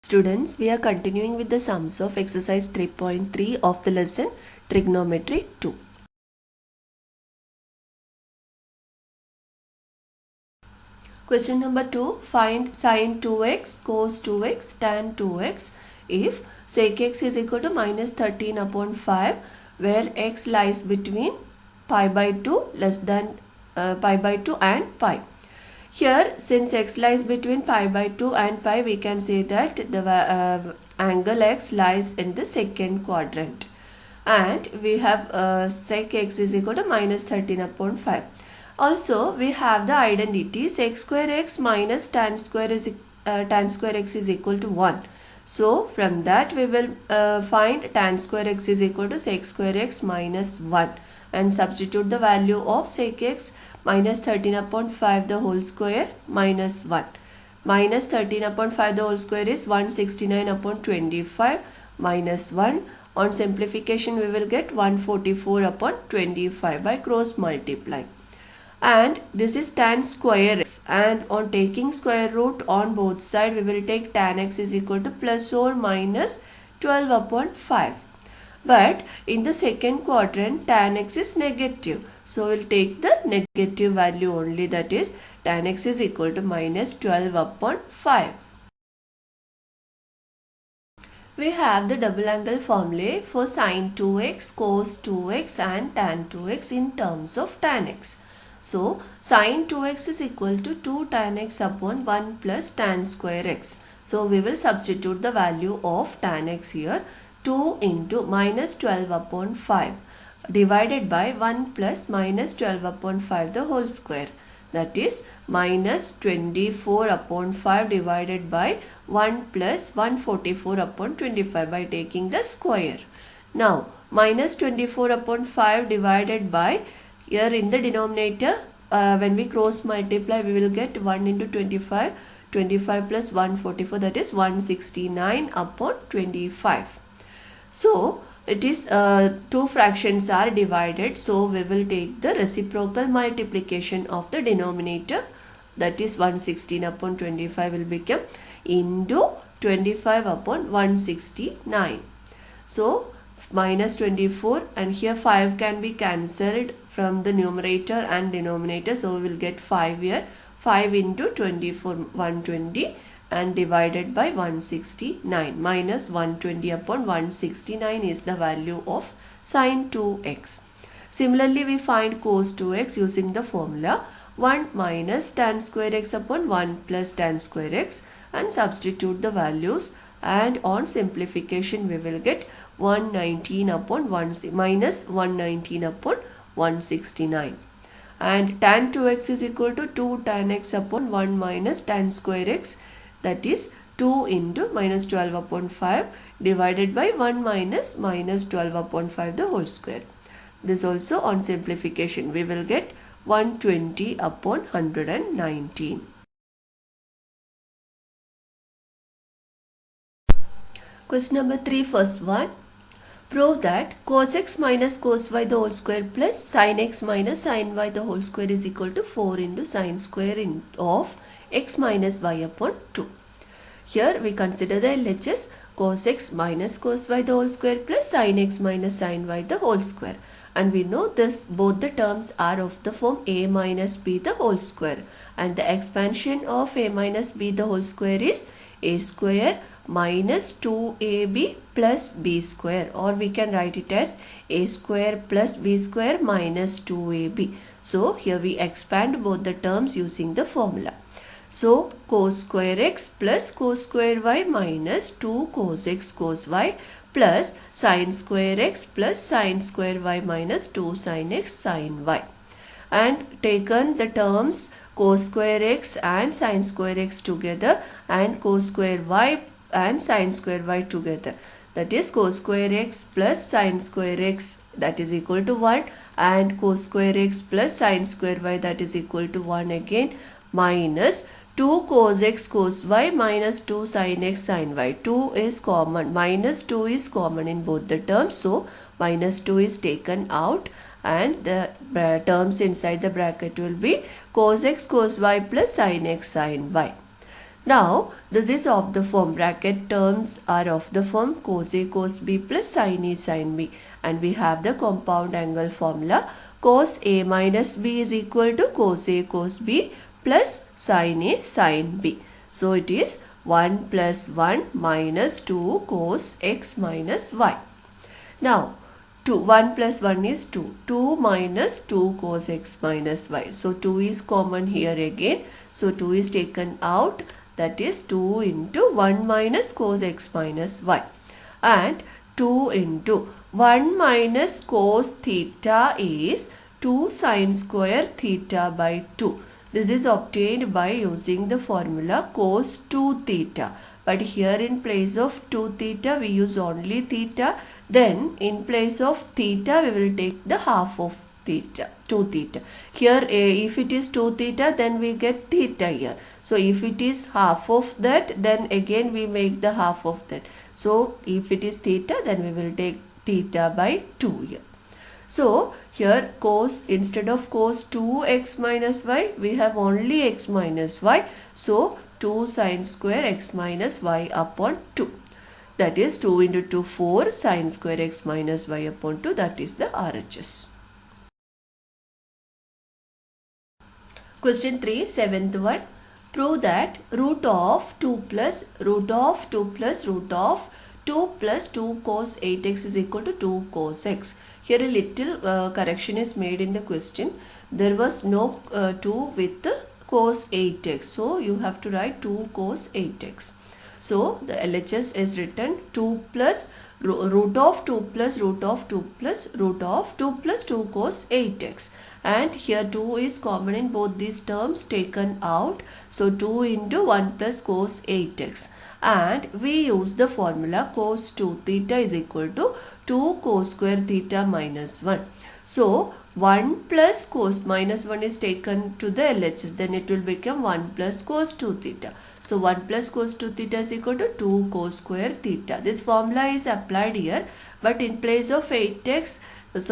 Students, we are continuing with the sums of exercise 3.3 of the lesson Trigonometry 2. Question number 2. Find sin 2x, cos 2x, tan 2x if sec x is equal to minus 13 upon 5 where x lies between pi by 2 less than pi by 2 and pi. Here, since x lies between pi by 2 and pi, we can say that the angle x lies in the second quadrant. And we have sec x is equal to minus 13 upon 5. Also, we have the identity sec square x minus tan square x is equal to 1. So, from that we will find tan square x is equal to sec square x minus 1 and substitute the value of sec x minus 13 upon 5 the whole square minus 1. Minus 13 upon 5 the whole square is 169 upon 25 minus 1. On simplification we will get 144 upon 25 by cross multiply. And this is tan square x, and on taking square root on both sides we will take tan x is equal to plus or minus 12 upon 5. But in the second quadrant tan x is negative, so we'll take the negative value only, that is tan x is equal to minus 12 upon 5. We have the double angle formulae for sin 2x, cos 2x and tan 2x in terms of tan x. So, sin 2x is equal to 2 tan x upon 1 plus tan square x. So, we will substitute the value of tan x here, 2 into minus 12 upon 5 divided by 1 plus minus 12 upon 5 the whole square. That is minus 24 upon 5 divided by 1 plus 144 upon 25 by taking the square. Now, minus 24 upon 5 divided by, here in the denominator, when we cross multiply, we will get 1 into 25, 25 plus 144, that is 169 upon 25. So, it is two fractions are divided, so we will take the reciprocal multiplication of the denominator, that is 116 upon 25 will become into 25 upon 169. So, minus 24 and here 5 can be cancelled from the numerator and denominator, so we will get 5 here, 5 into 24 120 and divided by 169, minus 120 upon 169 is the value of sin 2x. Similarly, we find cos 2x using the formula 1 minus tan square x upon 1 plus tan square x and substitute the values, and on simplification we will get 119 upon 1 minus 119 upon 169. And tan 2x is equal to 2 tan x upon 1 minus tan square x, that is 2 into minus 12 upon 5 divided by 1 minus minus 12 upon 5 the whole square. This also on simplification we will get 120 upon 119. Question number 3, first one. Prove that cos x minus cos y the whole square plus sin x minus sin y the whole square is equal to 4 into sin square of x minus y upon 2. Here we consider the LHS cos x minus cos y the whole square plus sin x minus sin y the whole square. And we know this, both the terms are of the form a minus b the whole square. And the expansion of a minus b the whole square is a square minus 2ab plus b square, or we can write it as a square plus b square minus 2ab. So here we expand both the terms using the formula. So cos square x plus cos square y minus 2 cos x cos y plus sin square x plus sin square y minus 2 sin x sin y. And taken the terms cos square x and sin square x together and cos square y and sin square y together, that is cos square x plus sin square x that is equal to 1 and cos square x plus sin square y that is equal to 1 again, minus 2 cos x cos y minus 2 sin x sin y. 2 is common, minus 2 is common in both the terms, so minus 2 is taken out and the terms inside the bracket will be cos x cos y plus sin x sin y. Now this is of the form, bracket terms are of the form cos A cos B plus sin A sin B, and we have the compound angle formula cos A minus B is equal to cos A cos B plus sin A sin B. So it is 1 plus 1 minus 2 cos x minus y. Now 1 plus 1 is 2. 2 minus 2 cos x minus y. So 2 is common here again. So 2 is taken out. That is 2 into 1 minus cos x minus y. And 2 into 1 minus cos theta is 2 sin square theta by 2. This is obtained by using the formula cos 2 theta. But here in place of 2 theta we use only theta. Then in place of theta we will take the half of theta, 2 theta. Here if it is 2 theta then we get theta here. So if it is half of that then again we make the half of that. So if it is theta then we will take theta by 2 here. So here cos, instead of cos 2x minus y we have only x minus y. So 2 sin square x minus y upon 2. That is 2 into 2 4 sin square x minus y upon 2. That is the RHS. Question 3, 7th one. Prove that root of 2 plus root of 2 plus root of 2 plus 2 cos 8x is equal to 2 cos x. Here a little correction is made in the question. There was no 2 with cos 8x. So you have to write 2 cos 8x. So the LHS is written 2 plus root of 2 plus root of 2 plus root of 2 plus 2 cos 8x. And here 2 is common in both these terms, taken out. So 2 into 1 plus cos 8x. And we use the formula cos 2 theta is equal to 2 cos square theta minus 1. So 1 plus cos minus 1 is taken to the LHS. Then it will become 1 plus cos 2 theta. So 1 plus cos 2 theta is equal to 2 cos square theta. This formula is applied here. But in place of 8x,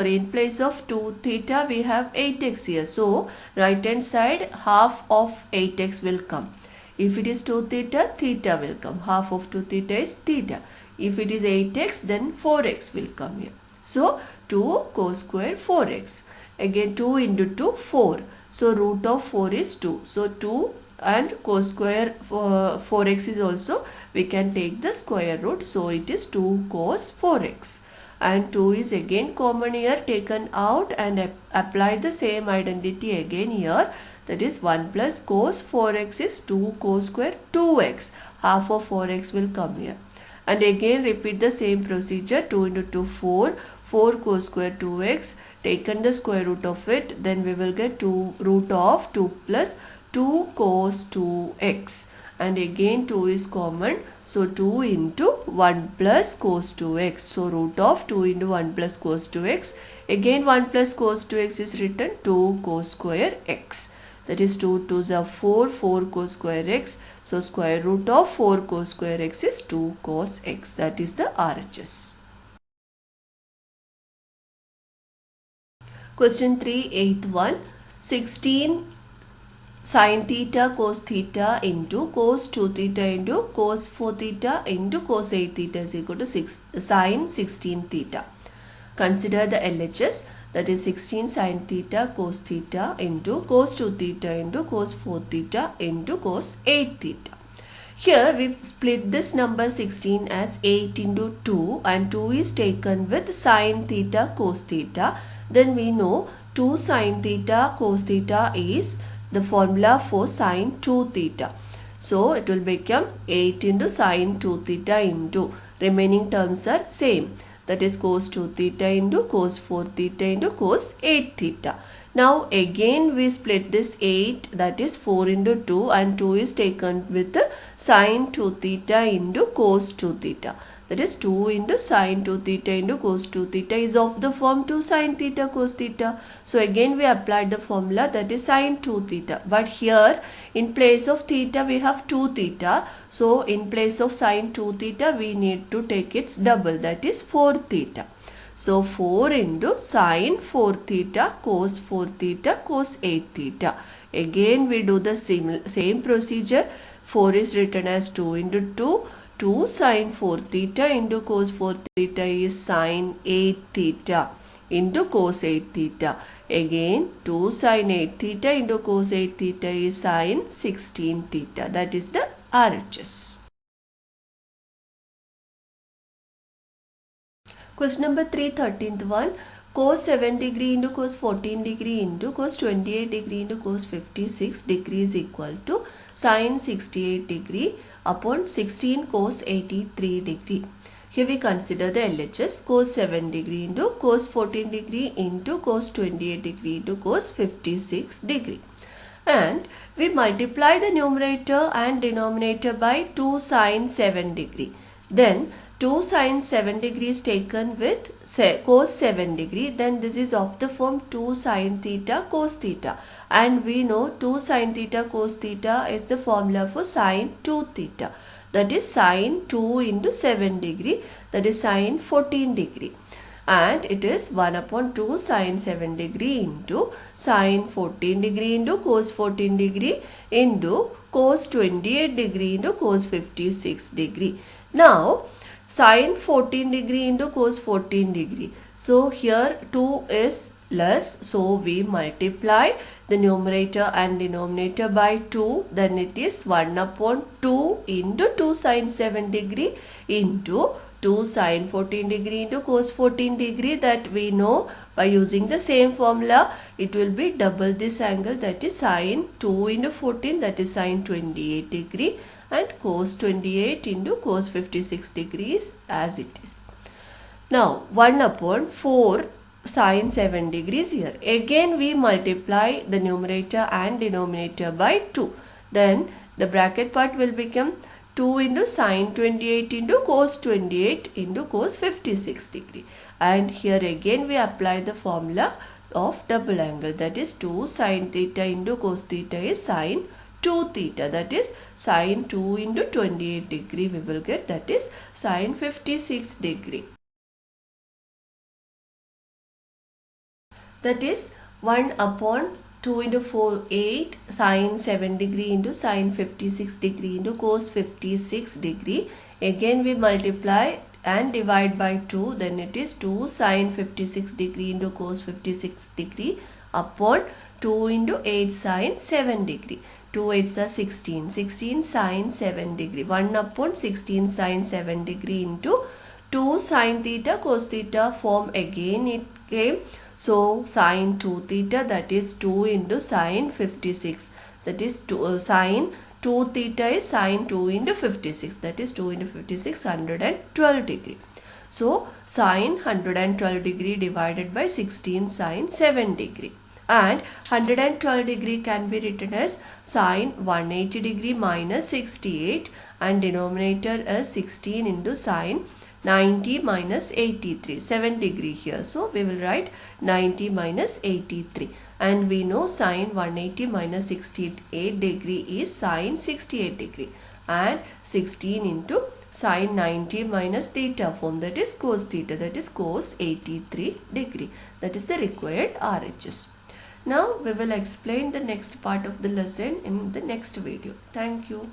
in place of 2 theta we have 8x here. So right hand side half of 8x will come. If it is 2 theta, theta will come. Half of 2 theta is theta. If it is 8x, then 4x will come here. So 2 cos square 4x. Again 2 into 2, 4. So root of 4 is 2. So 2 and cos square 4x is also, we can take the square root. So it is 2 cos 4x. And 2 is again common here, taken out, and apply the same identity again here. That is 1 plus cos 4x is 2 cos square 2x. Half of 4x will come here. And again repeat the same procedure. 2 into 2, 4. 4 cos square 2x. Taken the square root of it. Then we will get 2 root of 2 plus 2 cos 2x. And again 2 is common. So 2 into 1 plus cos 2x. So root of 2 into 1 plus cos 2x. Again 1 plus cos 2x is written 2 cos square x. That is 2 2s are 4, 4 cos square x. So square root of 4 cos square x is 2 cos x. That is the RHS. Question 3, 8th one. 16 sin theta cos theta into cos 2 theta into cos 4 theta into cos 8 theta is equal to sin 16 theta. Consider the LHS. That is 16 sin theta cos theta into cos 2 theta into cos 4 theta into cos 8 theta. Here we split this number 16 as 8 into 2, and 2 is taken with sin theta cos theta. Then we know 2 sin theta cos theta is the formula for sin 2 theta. So it will become 8 into sin 2 theta into remaining terms are same. That is cos 2 theta into cos 4 theta into cos 8 theta. Now again we split this 8, that is 4 into 2, and 2 is taken with sin 2 theta into cos 2 theta. That is 2 into sin 2 theta into cos 2 theta is of the form 2 sin theta cos theta. So again we applied the formula, that is sin 2 theta. But here in place of theta we have 2 theta. So in place of sin 2 theta we need to take its double, that is 4 theta. So 4 into sin 4 theta cos 4 theta cos 8 theta. Again we do the same procedure. 4 is written as 2 into 2. 2 sine 4 theta into cos 4 theta is sine 8 theta into cos 8 theta. Again 2 sine 8 theta into cos 8 theta is sine 16 theta. That is the RHS. Question number 3, 13th one. Cos 7 degree into cos 14 degree into cos 28 degree into cos 56 degree is equal to sin 68 degree upon 16 cos 83 degree. Here we consider the LHS. Cos 7 degree into cos 14 degree into cos 28 degree into cos 56 degree. And we multiply the numerator and denominator by 2 sin 7 degree. Then 2 sin 7 degree is taken with cos 7 degree. Then this is of the form 2 sin theta cos theta. And we know 2 sin theta cos theta is the formula for sin 2 theta. That is sin 2 into 7 degree. That is sin 14 degree. And it is 1 upon 2 sin 7 degree into sin 14 degree into cos 14 degree into cos 28 degree into cos 56 degree. Now sin 14 degree into cos 14 degree. So here 2 is less. So we multiply the numerator and denominator by 2. Then it is 1 upon 2 into 2 sin 7 degree into 2 sin 14 degree into cos 14 degree. That we know by using the same formula. It will be double this angle, that is sin 2 into 14, that is sin 28 degree, and cos 28 into cos 56 degrees as it is. Now 1 upon 4 sin 7 degrees here. Again we multiply the numerator and denominator by 2. Then the bracket part will become 2 into sin 28 into cos 28 into cos 56 degree. And here again we apply the formula of double angle, that is 2 sin theta into cos theta is sin 2 theta, that is sin 2 into 28 degree we will get, that is sin 56 degree. That is 1 upon 2 into 4, 8 sin 7 degree into sin 56 degree into cos 56 degree. Again we multiply and divide by 2. Then it is 2 sin 56 degree into cos 56 degree upon 2 into 8 sin 7 degree. 2 8s are 16. 16 sin 7 degree. 1 upon 16 sin 7 degree into 2 sin theta cos theta form again it came. So sin 2 theta, that is 2 into sin 56, that is sin 2 theta is sin 2 into 56, that is 2 into 56, 112 degree. So sin 112 degree divided by 16 sin 7 degree. And 112 degree can be written as sin 180 degree minus 68, and denominator as 16 into sin 90 minus 83, 7 degree here. So we will write 90 minus 83. And we know sin 180 minus 68 degree is sin 68 degree. And 16 into sin 90 minus theta form, that is cos theta, that is cos 83 degree. That is the required RHS. Now we will explain the next part of the lesson in the next video. Thank you.